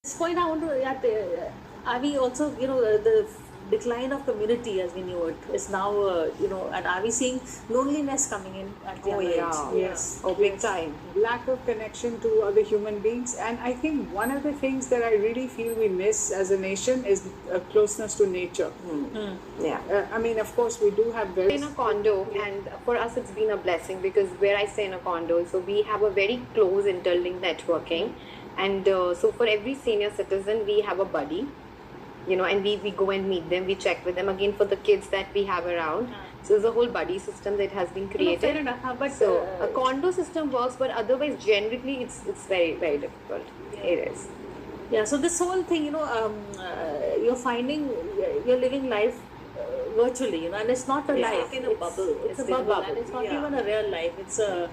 this point, I want to add, are we also, the decline of community as we knew it is now, and are we seeing loneliness coming in at the younger age? Yes. Oh, big time. Lack of connection to other human beings. And I think one of the things that I really feel we miss as a nation is closeness to nature. Yeah. I mean, of course, we do have very... In a condo, and for us it's been a blessing because where I stay in a condo, so we have a very close interlinked networking, and so for every senior citizen we have a buddy, and we go and meet them, we check with them again for the kids that we have around. So there's a whole buddy system that has been created. Fair enough, but So a condo system works, but otherwise generally it's very, very difficult. It is. yeah. So this whole thing, you're finding you're living life virtually, and it's not a life. in a bubble. It's a bubble, and it's not even a real life. It's a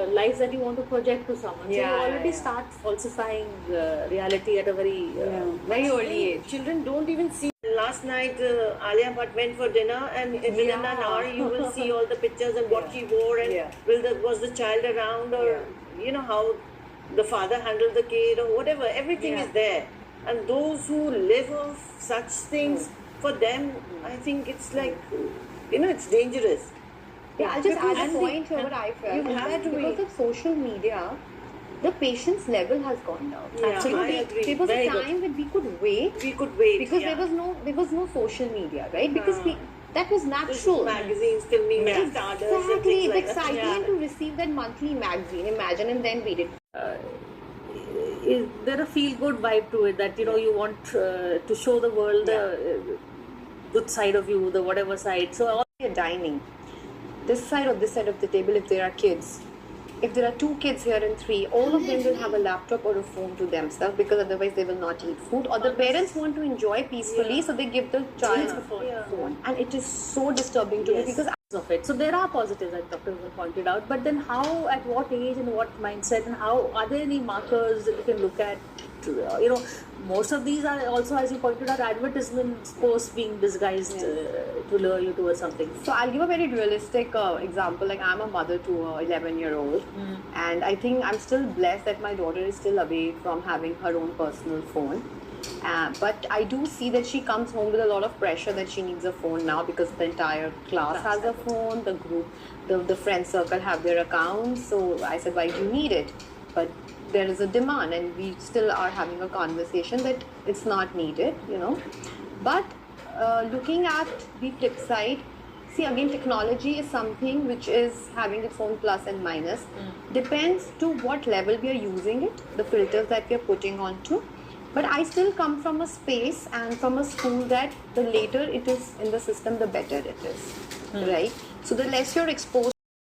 life that you want to project to someone. So you already start falsifying reality at a very Very early age. Children don't even see. Last night, Alia Bhatt went for dinner, and within an hour, you will see all the pictures and what she wore, and was the child around, or how the father handled the kid, or whatever. Everything is there, and those who live off such things, for them, I think it's like, it's dangerous. Yeah, I'll just add a point here what I felt. You is have that to because be- of social media, the patience level has gone down. Yeah, I agree. There was Very a good. time when we could wait We could wait because yeah. there was no social media, right? Because that was natural. Magazines, filming stardust, and Exactly, things it's like that. exciting to receive that monthly magazine. Imagine and then read it. is there a feel good vibe to it that you want to show the world the good side of you, the whatever side. So You're dining, this side or this side of the table, if there are kids. If there are 2 kids here and 3, all of them will have a laptop or a phone to themselves because otherwise they will not eat food. Or the parents want to enjoy peacefully, so they give the child a phone. And it is so disturbing to me because of it. So there are positives, like Dr. Vimal pointed out, but then how, at what age and what mindset, and how are there any markers that you can look at? Most of these are also, as you pointed out, advertisements posts being disguised to lure you towards something. So I'll give a very realistic example. Like I'm a mother to a 11-year-old, and I think I'm still blessed that my daughter is still away from having her own personal phone. But I do see that she comes home with a lot of pressure that she needs a phone now because the entire class has a phone, the group, the friend circle have their accounts. So I said, why do you need it? But there is a demand, and we still are having a conversation that it's not needed, But looking at the flip side, see again, technology is something which is having its own plus and minus. Depends to what level we are using it, the filters that we are putting onto. But I still come from a space and from a school that the later it is in the system, the better it is, right? So the less you're exposed